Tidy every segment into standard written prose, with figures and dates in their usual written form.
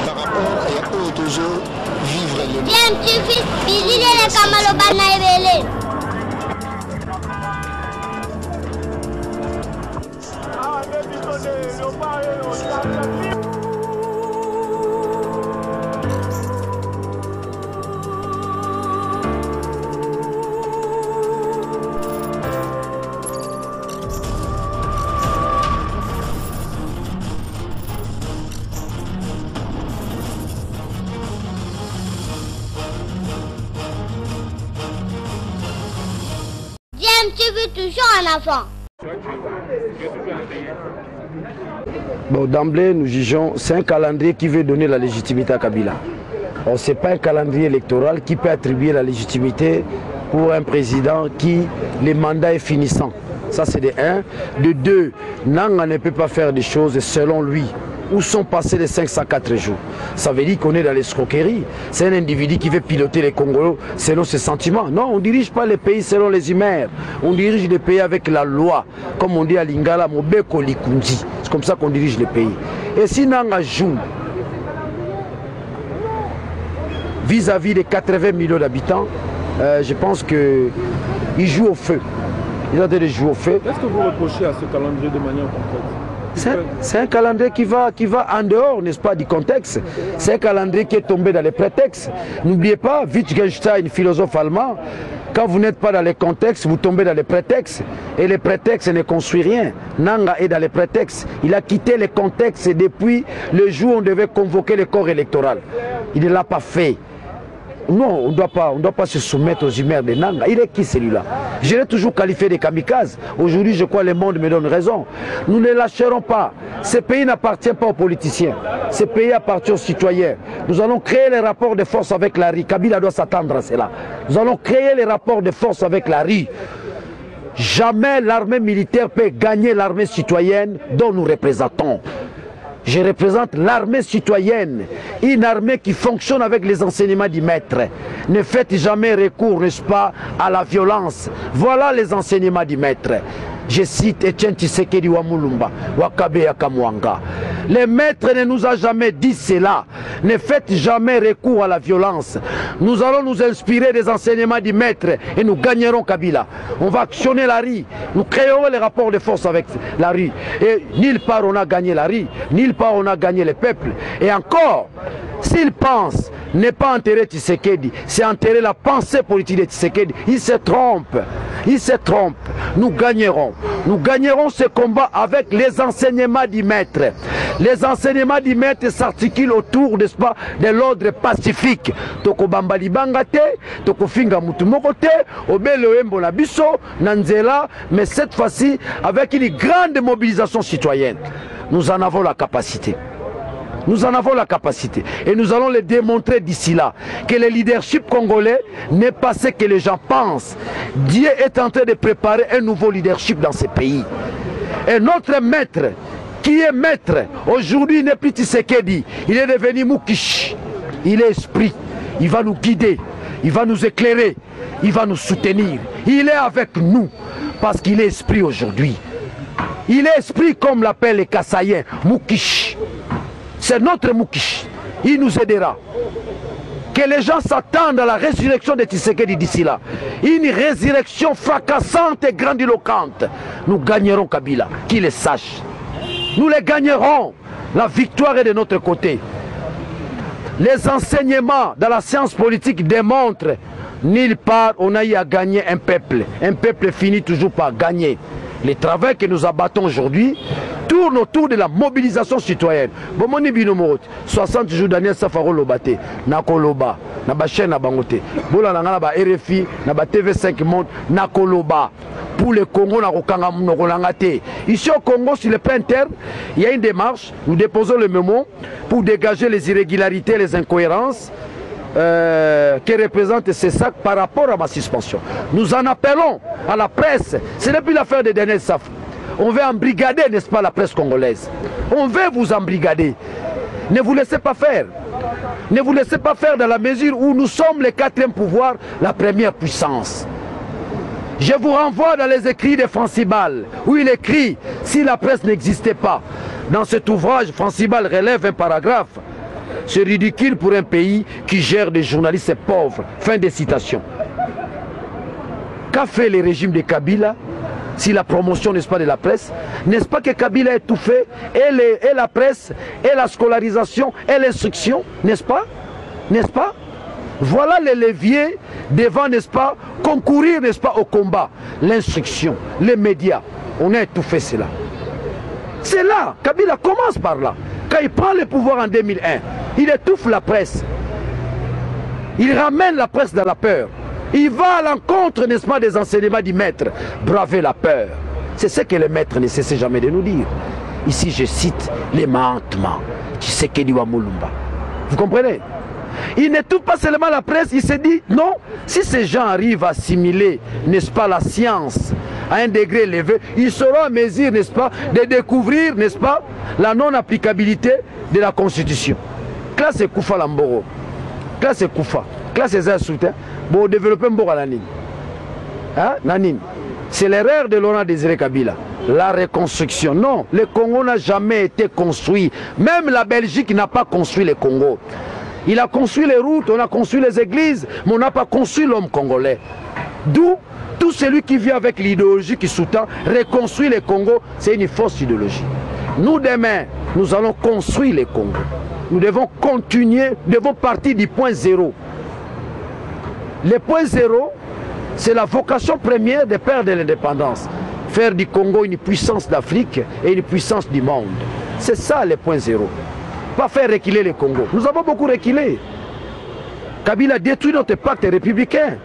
par rapport à eux toujours vivre le bien tu fais bilile le kamalo bana ebele. Tu veux toujours un enfant. Bon, d'emblée, nous jugeons, c'est un calendrier qui veut donner la légitimité à Kabila. Ce n'est pas un calendrier électoral qui peut attribuer la légitimité pour un président qui, le mandat est finissant. Ça, c'est de 1. De 2, Nanga ne peut pas faire des choses selon lui. Où sont passés les 504 jours? Ça veut dire qu'on est dans l'escroquerie. C'est un individu qui veut piloter les Congolais selon ses sentiments. Non, on ne dirige pas les pays selon les humeurs. On dirige les pays avec la loi. Comme on dit à Lingala, Mobeko Likunji. C'est comme ça qu'on dirige les pays. Et si Nanga joue vis-à-vis des 80 millions d'habitants, je pense qu'il joue au feu. Il a de jouer au feu. Qu'est-ce que vous reprochez à ce calendrier de manière concrète? C'est un calendrier qui va en dehors, n'est-ce pas, du contexte. C'est un calendrier qui est tombé dans les prétextes. N'oubliez pas, Wittgenstein, philosophe allemand, quand vous n'êtes pas dans les contextes, vous tombez dans les prétextes. Et les prétextes ne construisent rien. Nanga est dans les prétextes. Il a quitté les contextes depuis le jour où on devait convoquer le corps électoral. Il ne l'a pas fait. Non, on ne doit pas se soumettre aux humeurs de Nanga. Il est qui celui-là? Je l'ai toujours qualifié de kamikaze. Aujourd'hui, je crois que le monde me donne raison. Nous ne lâcherons pas. Ce pays n'appartient pas aux politiciens. Ce pays appartient aux citoyens. Nous allons créer les rapports de force avec la RI. Kabila doit s'attendre à cela. Nous allons créer les rapports de force avec la RI. Jamais l'armée militaire peut gagner l'armée citoyenne dont nous représentons. Je représente l'armée citoyenne, une armée qui fonctionne avec les enseignements du maître. Ne faites jamais recours, n'est-ce pas, à la violence. Voilà les enseignements du maître. Je cite Etienne Tshisekedi Wamulumba, Wakabe Yakamwanga. Le maître ne nous a jamais dit cela. Ne faites jamais recours à la violence. Nous allons nous inspirer des enseignements du maître et nous gagnerons Kabila. On va actionner la RI. Nous créerons les rapports de force avec la RI. Et nulle part on a gagné la RI, nulle part on a gagné le peuple. Et encore, s'il pense ne pas enterrer Tshisekedi, c'est enterrer la pensée politique de Tshisekedi. Il se trompe. Il se trompe. Nous gagnerons. Nous gagnerons ce combat avec les enseignements du maître. Les enseignements du maître s'articulent autour, n'est-ce pas, de l'ordre pacifique. Toko bambali bangate, toko finga mutumokote, obele wembo na biso, nanzela, mais cette fois-ci avec une grande mobilisation citoyenne. Nous en avons la capacité. Nous en avons la capacité et nous allons le démontrer d'ici là que le leadership congolais n'est pas ce que les gens pensent. Dieu est en train de préparer un nouveau leadership dans ce pays. Et notre maître, qui est maître, aujourd'hui n'est plus Tshisekedi, il est devenu Mukish. Il est esprit, il va nous guider, il va nous éclairer, il va nous soutenir. Il est avec nous parce qu'il est esprit aujourd'hui. Il est esprit comme l'appellent les Kassaïens, Mukish. C'est notre Mukish. Il nous aidera. Que les gens s'attendent à la résurrection de Tshisekedi d'ici là. Une résurrection fracassante et grandiloquente. Nous gagnerons Kabila, qu'il le sache. Nous les gagnerons. La victoire est de notre côté. Les enseignements dans la science politique démontrent nulle part on a eu à gagner un peuple. Un peuple finit toujours par gagner. Le travail que nous abattons aujourd'hui tourne autour de la mobilisation citoyenne. Bomoni binomorot 60 jours Daniel Safaro Lobate, Nakoloba, Nabachen Nabangote, Bola Nangaba RFI, Naba TV5 Monde, Nakoloba. Pour le Congo, ici au Congo, sur le plan interne, il y a une démarche. Nous déposons le mémo pour dégager les irrégularités, les incohérences que représentent ces sacs par rapport à ma suspension. Nous en appelons à la presse. Ce n'est plus l'affaire de Daniel Saf. On veut embrigader, n'est-ce pas, la presse congolaise. On veut vous embrigader. Ne vous laissez pas faire. Ne vous laissez pas faire dans la mesure où nous sommes le quatrième pouvoir, la première puissance. Je vous renvoie dans les écrits de Francibal, où il écrit, si la presse n'existait pas, dans cet ouvrage, Francibal relève un paragraphe, C'est ridicule pour un pays qui gère des journalistes pauvres. Fin de citation. Qu'a fait le régime de Kabila si la promotion, n'est-ce pas, de la presse? N'est-ce pas que Kabila a étouffé et la presse, et la scolarisation, et l'instruction? N'est-ce pas? N'est-ce pas? Voilà les leviers devant, n'est-ce pas, concourir, n'est-ce pas, au combat. L'instruction, les médias, on a étouffé cela. C'est là, Kabila commence par là. Quand il prend le pouvoir en 2001, il étouffe la presse. Il ramène la presse dans la peur. Il va à l'encontre, n'est-ce pas, des enseignements du maître. Braver la peur. C'est ce que le maître ne cesse jamais de nous dire. Ici, je cite les mantements. Tu sais que Mulumba. Vous comprenez? Il n'étouffe pas seulement la presse, il se dit, non, si ces gens arrivent à assimiler, n'est-ce pas, la science à un degré élevé, ils seront à mesure, n'est-ce pas, de découvrir, n'est-ce pas, la non-applicabilité de la Constitution. Classe Koufa Lamboro, classe Koufa, classe Zasoutien, pour développer Mbora Nanine. Hein, Nanine. C'est l'erreur de Laurent Désiré Kabila. La reconstruction, non, le Congo n'a jamais été construit. Même la Belgique n'a pas construit le Congo. Il a construit les routes, on a construit les églises, mais on n'a pas construit l'homme congolais. D'où tout celui qui vit avec l'idéologie qui sous-tend reconstruire le Congo, c'est une fausse idéologie. Nous demain, nous allons construire le Congo. Nous devons continuer, nous devons partir du point zéro. Le point zéro, c'est la vocation première des pères de l'indépendance. Faire du Congo une puissance d'Afrique et une puissance du monde. C'est ça le point zéro. Pas faire reculer le Congo. Nous avons beaucoup reculé. Kabila détruit notre pacte républicain.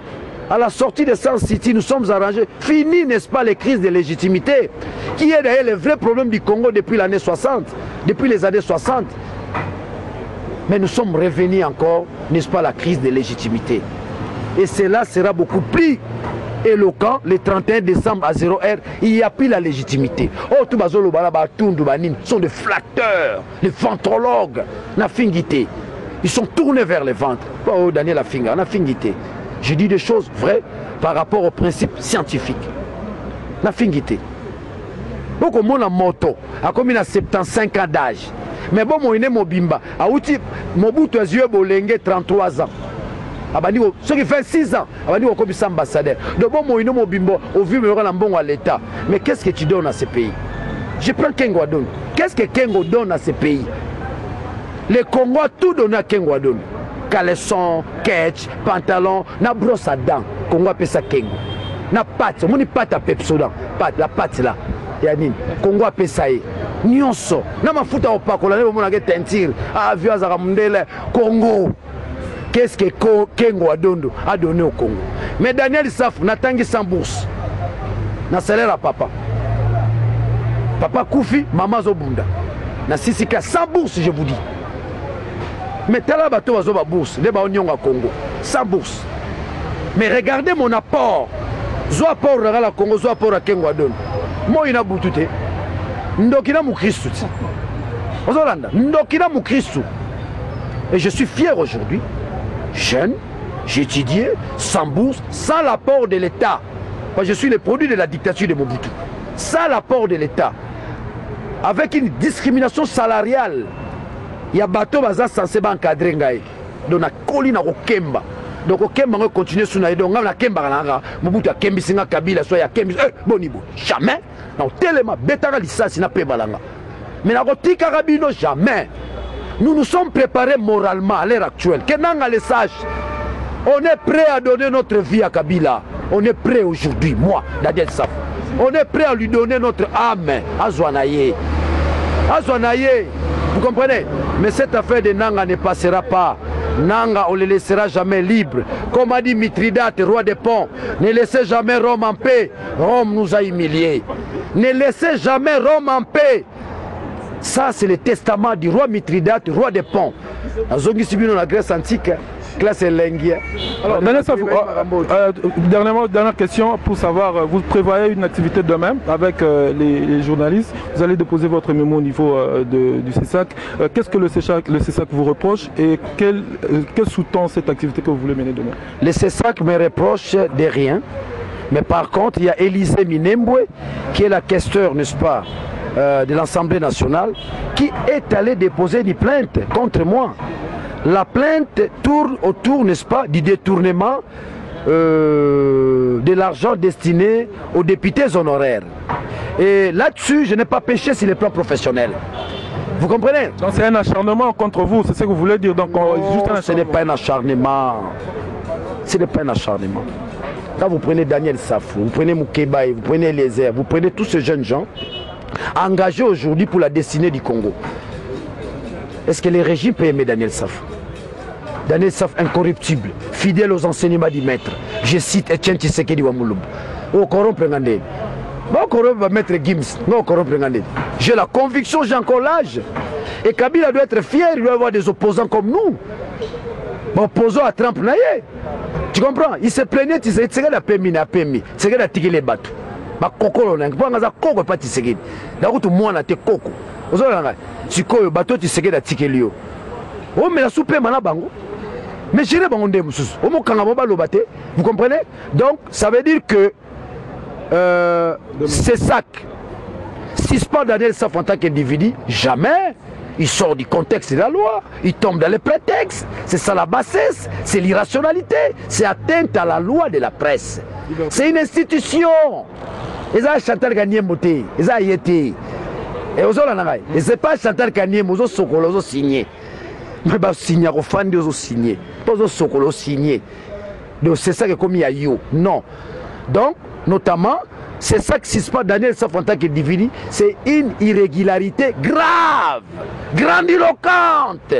À la sortie de Sun City, nous sommes arrangés. Fini, n'est-ce pas, les crises de légitimité, qui est d'ailleurs le vrai problème du Congo depuis l'année 60, depuis les années 60. Mais nous sommes revenus encore, n'est-ce pas, à la crise de légitimité. Et cela sera beaucoup plus éloquent le 31 décembre à 0h. Il n'y a plus la légitimité. Oh, tout bazolo balaba tundu banim sont des flatteurs, les ventrologues, na fingité. Ils sont tournés vers les ventres. Oh, Daniel a finga, na fingité. Je dis des choses vraies par rapport aux principes scientifiques. Na fingité. Beaucoup mon moto a comme il a 75 ans d'âge. Mais bon, moi, il est mobimba. A outi Mobutu a yeux bolenge 33 ans. Ceux qui font 6 ans, comme ambassadeur. De bon, moi, au vu à l'État. Mais qu'est-ce que tu donnes à ces pays? Je prends Kengo Adon. Qu'est-ce que Kengo donne à ces pays? Le Congo a tout donné à Kengo Adon. Caleçon, ketch, pantalon, na brosse à dents. Congo appelle ça Kengo. Na pâte, on dit pâte à Pepsodent. La pâte là. Yanine. Congo appelle ça. Nyonso. Na ma fouta au paco, là, on a teinture. Ah, vieux Azaramundele. Congo. Qu'est-ce que Kengo a donné au Congo? Mais Daniel Saf n'a tangi sans bourse. N'a salaire à papa. Papa Koufi, maman Zobunda. N'a sisika sans bourse, je vous dis. Mais t'as là bateau à Zoba bourse, les baonyons à Congo. Sans bourse. Mais regardez mon apport. Zo apport à la Congo, zo apport à Kengo a donné. Moi, il a boutouté. Ndokina Moukristou. Ozolanda. Ndokina Moukristou. Et je suis fier aujourd'hui. Jeune, j'ai étudié, sans bourse, sans l'apport de l'État. Je suis le produit de la dictature de Mobutu. Sans l'apport de l'État. Avec une discrimination salariale. Il y a bateau baza censé encadrer ngai. Donc na colline na Okemba. Donc Okemba va continuer sous na donc na Kemba na Mobutu a Kembi singa Kabila soit ya Kembi bonibo. Jamais. Na telema betara lisasi na pe balanga. Mais na kotika rabino jamais. Nous nous sommes préparés moralement à l'heure actuelle. Que Nanga le sache. On est prêt à donner notre vie à Kabila. On est prêt aujourd'hui, moi, Daniel Saf. On est prêt à lui donner notre âme à Zouanaye. À Zouanaye. Vous comprenez? Mais cette affaire de Nanga ne passera pas. Nanga, on ne le laissera jamais libre. Comme a dit Mithridate, roi des ponts, ne laissez jamais Rome en paix. Rome nous a humiliés. Ne laissez jamais Rome en paix. Ça, c'est le testament du roi Mithridate, roi des ponts. La Grèce antique, classe Lengia. Alors, dernière question pour savoir, vous prévoyez une activité de même avec les journalistes. Vous allez déposer votre mémo au niveau du CESAC. Qu'est-ce que le CESAC vous reproche et quel sous-tend cette activité que vous voulez mener demain? Le CESAC me reproche de rien. Mais par contre, il y a Élisée Minembwe, qui est la questeur, n'est-ce pas, de l'Assemblée nationale qui est allé déposer une plainte contre moi. La plainte tourne autour, n'est-ce pas, du détournement de l'argent destiné aux députés honoraires. Et là-dessus, je n'ai pas péché sur le plan professionnel. Vous comprenez? Donc c'est un acharnement contre vous, c'est ce que vous voulez dire. Donc ce n'est pas un acharnement. Ce n'est pas un acharnement. Quand vous prenez Daniel Safou, vous prenez Moukébaï, vous prenez Eliezer, vous prenez tous ces jeunes gens engagés aujourd'hui pour la destinée du Congo. Est-ce que les régimes peuvent aimer Daniel Safou? Daniel Safou incorruptible, fidèle aux enseignements du maître. Je cite Etienne Tshisekedi Wamouloum. Au corrompre Ngandé. Maître Gims, j'ai la conviction, j'ai encore l'âge. Et Kabila doit être fier, il doit avoir des opposants comme nous. Opposants à Trump, tu comprends? Il se plaignait, il s'est la PMI, c'est qu'il a tiré les bateaux. Koko, on a Koko, pas Tshisekedi. D'accord, tout le monde a été Koko. Vous avez si le bateau, Tshisekedi a tiré Lio. Oh, mais la soupe est malade. Mais je n'ai pas de moussous. Vous comprenez? Donc, ça veut dire que c'est ça. Si ce n'est pas Daniel Safou en tant qu'individu, jamais il sort du contexte de la loi, il tombe dans les prétextes. C'est ça la bassesse, c'est l'irrationalité, c'est atteinte à la loi de la presse. C'est une institution. Ils ont Chantal Gagné Moté, ils ont Yété. Et aux autres, ce n'est pas Chantal Gagné, ils ont Sokolo, ils ont signé. Mais ils ont signé, ils ont signé. Ils ont Sokolo signé. Donc c'est ça qui est commis à Yo. Non. Donc, notamment, c'est ça que si ce n'est pas Daniel Safou en tant qu'individu, c'est une irrégularité grave, grandiloquente.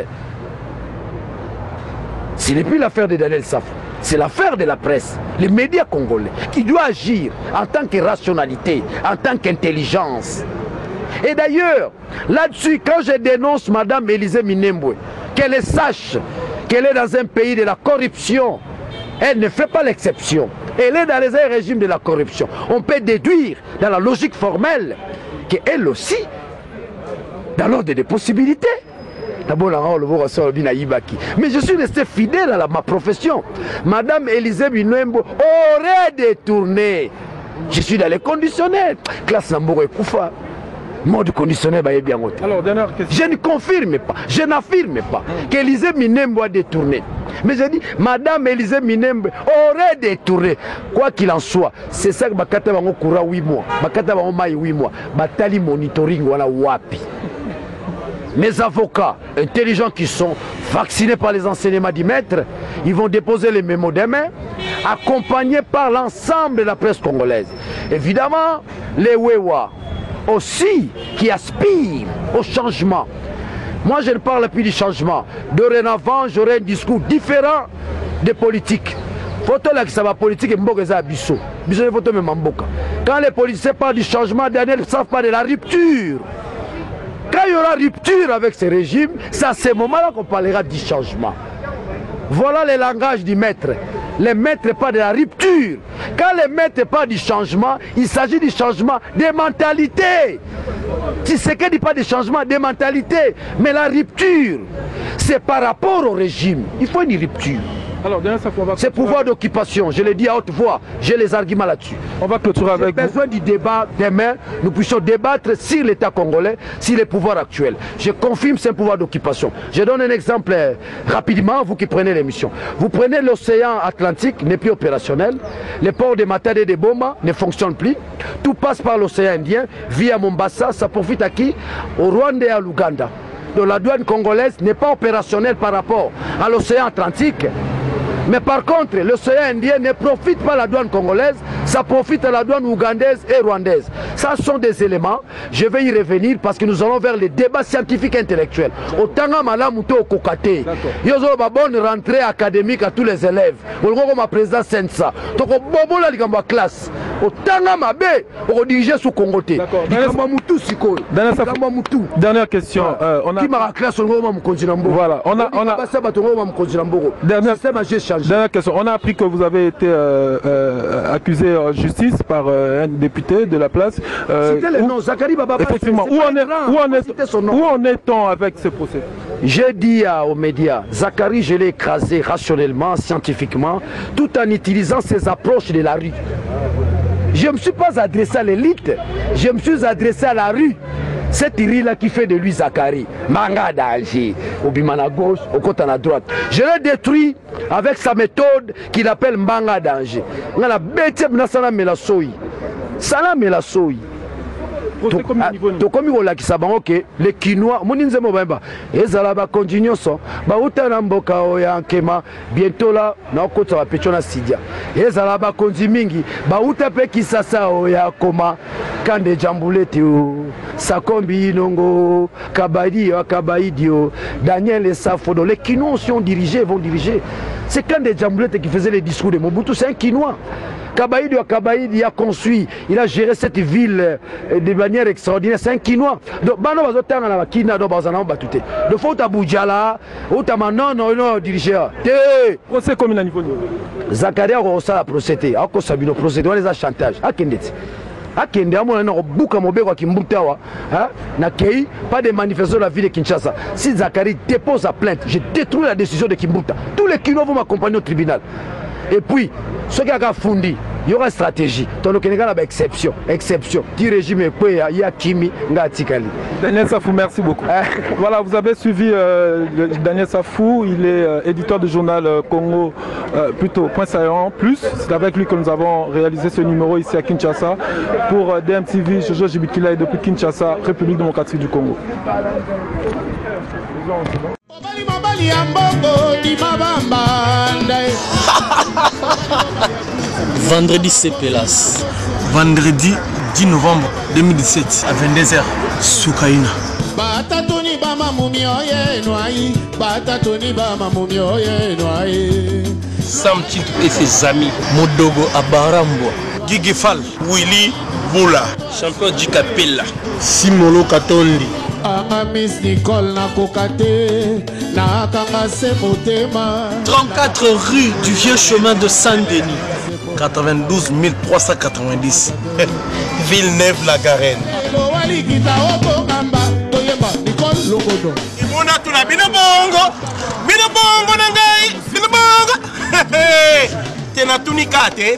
Ce n'est plus l'affaire de Daniel Safou, c'est l'affaire de la presse, les médias congolais, qui doivent agir en tant que rationalité, en tant qu'intelligence. Et d'ailleurs, là-dessus, quand je dénonce Mme Élisée Minembwe, qu'elle sache qu'elle est dans un pays de la corruption, elle ne fait pas l'exception. Elle est dans les régimes de la corruption. On peut déduire dans la logique formelle qu'elle aussi, dans l'ordre des possibilités. Mais je suis resté fidèle à ma profession. Madame Élisée Minembwe aurait détourné. Je suis dans les conditionnels. Classe Nambour et Koufa. Mode conditionnel, bien. Alors, dernière question. Je ne confirme pas, je n'affirme pas qu'Élisée Minembwe a détourné. Mais je dis, Madame Élisée Minembwe aurait détourné. Quoi qu'il en soit, c'est ça que Bakata va courant 8 mois. Bakata va maille 8 mois. Batali monitoring, voilà wapi. Mes avocats intelligents qui sont vaccinés par les enseignements du maître, ils vont déposer les mémos demain, accompagnés par l'ensemble de la presse congolaise. Évidemment, les Wewa aussi qui aspirent au changement. Moi, je ne parle plus du changement. Dorénavant, j'aurai un discours différent des politiques. Photo là qui ça va politique et mboka ça biso. Biso ne photo même mboka. Quand les politiciens parlent du changement, Daniel ne savent pas de la rupture. Quand il y aura rupture avec ce régime, c'est à ce moment-là qu'on parlera du changement. Voilà le langage du maître. Les maîtres parlent de la rupture. Quand les maîtres parlent du changement, il s'agit du changement des mentalités. Si c'est qu'il n'y a pas de changement des mentalités, mais la rupture, c'est par rapport au régime. Il faut une rupture. C'est pouvoir d'occupation, je l'ai dit à haute voix, j'ai les arguments là-dessus. On va clôturer avec vous. J'ai besoin du débat demain, nous puissions débattre sur l'État congolais, sur les pouvoirs actuels. Je confirme c'est un pouvoir d'occupation. Je donne un exemple rapidement, vous qui prenez l'émission. Vous prenez l'océan Atlantique, n'est plus opérationnel, les ports de Matadi et de Boma ne fonctionnent plus, tout passe par l'océan Indien, via Mombasa, ça profite à qui? Au Rwanda et à l'Ouganda. Donc la douane congolaise n'est pas opérationnelle par rapport à l'océan Atlantique. Mais par contre, l'océan Indien ne profite pas à la douane congolaise, ça profite à la douane ougandaise et rwandaise. Ça sont des éléments, je vais y revenir parce que nous allons vers les débats scientifiques et intellectuels. Autant malamuto au kokate. Yozo ba bonne rentrée académique à tous les élèves. Olgo ma président Sensa. Toko bobo la ligamba classe. Autant mabe au diriger sous Congoté. Dernière question. Voilà, dernière question. On a appris que vous avez été accusé en justice par un député de la place. C'était le nom, Zachary Baba. Effectivement. Où en est-on avec ce procès? J'ai dit aux médias, Zachary, je l'ai écrasé rationnellement, scientifiquement, tout en utilisant ses approches de la rue. Je ne me suis pas adressé à l'élite, je me suis adressé à la rue. Cette rue-là qui fait de lui Zakari, Manga d'Alger, au Bimana gauche, au côté à droite. Je l'ai détruit avec sa méthode qu'il appelle Manga d'Alger. On a la bête, Salam et la soyi. Salam et la soyi. Tokomi kolakisa bango ke le Kinois moninze mobamba ezala ba continuation ba utana mboka oya nkema bientôt là na okota ba petona sidia ezala ba konzi mingi ba utape kisasa oya koma kande jambulete o sakombi inongo kabadi o kabaidio Daniel Safodo. Les Kinois sont dirigés, vont diriger. C'est Kande Jambulete qui faisait les discours de Mobutu, c'est un Kinois. Kabaïdi a construit, il a géré cette ville de manière extraordinaire. C'est un Kinois. Donc, le faut Abuja là, non, dirigeant. Procès comme il niveau. Zakaria Rosa a procédé, a procédé, on les a chantage. Akende amona buka mobeko kimbutawa na kei pas de manifestation de la ville de Kinshasa. Si Zakari dépose la plainte, je détruis la décision de Kimbuta. Tous les Kinois vont m'accompagner au tribunal. Et puis ce qui a fondi, il y aura une stratégie. Donc il y a une exception. Du régime il y a Kimi Ngatikali. Daniel Safou, merci beaucoup. Voilà, vous avez suivi Daniel Safou, il est éditeur du journal Congo, plutôt Point Saillant Plus. C'est avec lui que nous avons réalisé ce numéro ici à Kinshasa pour DMTV, Jojo Jibikila et depuis Kinshasa, République démocratique du Congo. Vendredi Sepelas. Vendredi 10 novembre 2017 à 22h, Soukaina. Sam Tintou et ses amis. Modogo Abarambo. Gigi Fall, Willy Boula. Champion du Capella. Simolo Katondi. Miss Nicole Nakokate, Nakangase Motema. 34 rue du Vieux Chemin de Saint-Denis. 92 390. Villeneuve-la-Garenne.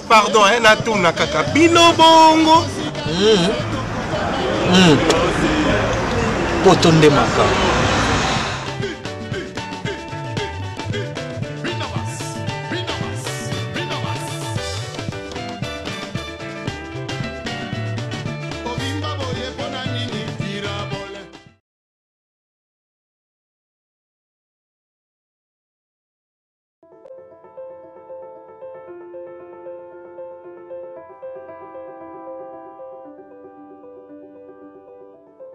Pardon, Natuna Kaka. Bino Bongo. Potonde Maka.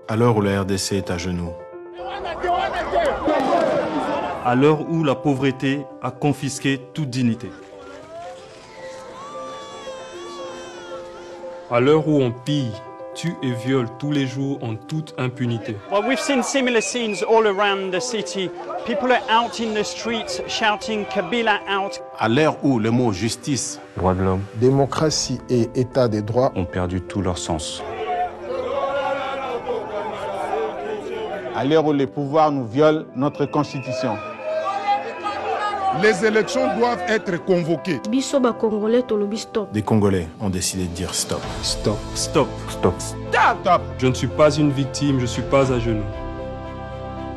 À l'heure où la RDC est à genoux. À l'heure où la pauvreté a confisqué toute dignité. À l'heure où on pille, tue et viole tous les jours en toute impunité. Well, we've seen similar scenes all around the city. People are out in the streets shouting Kabila out. À l'heure où le mot justice, droits de l'homme, démocratie et état des droits ont perdu tout leur sens. À l'heure où les pouvoirs nous violent notre constitution. Les élections doivent être convoquées. Des Congolais ont décidé de dire stop. Stop. Stop. Stop. Stop. Stop. Je ne suis pas une victime, je ne suis pas à genoux.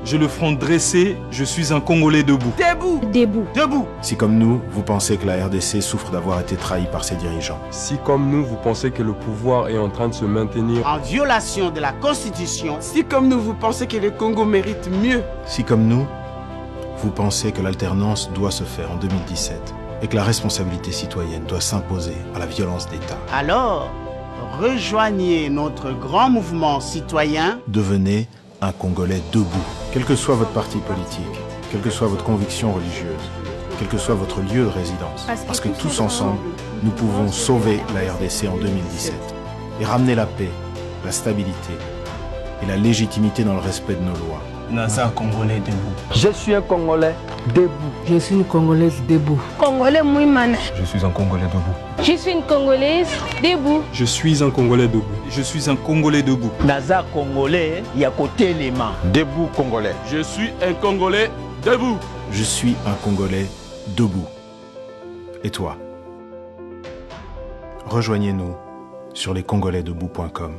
J'ai le front dressé, je suis un Congolais debout. Debout. Debout. Debout. Si comme nous, vous pensez que la RDC souffre d'avoir été trahie par ses dirigeants. Si comme nous, vous pensez que le pouvoir est en train de se maintenir en violation de la Constitution. Si comme nous, vous pensez que le Congo mérite mieux. Si comme nous, vous pensez que l'alternance doit se faire en 2017 et que la responsabilité citoyenne doit s'imposer à la violence d'État. Alors, rejoignez notre grand mouvement citoyen. Devenez un Congolais debout. Quel que soit votre parti politique, quelle que soit votre conviction religieuse, quel que soit votre lieu de résidence. Parce que tous ensemble, nous pouvons sauver la RDC en 2017 et ramener la paix, la stabilité et la légitimité dans le respect de nos lois. Naza Congolais debout. Je suis un Congolais debout. Je suis une Congolaise debout. Congolais Mouimane. Je suis un Congolais debout. Je suis une Congolaise debout. Je suis un Congolais debout. Je suis un Congolais debout. Naza Congolais, il y a côté les mains. Debout Congolais. Je suis un Congolais debout. Je suis un Congolais debout. Et toi? Rejoignez-nous sur lescongolaisdebout.com.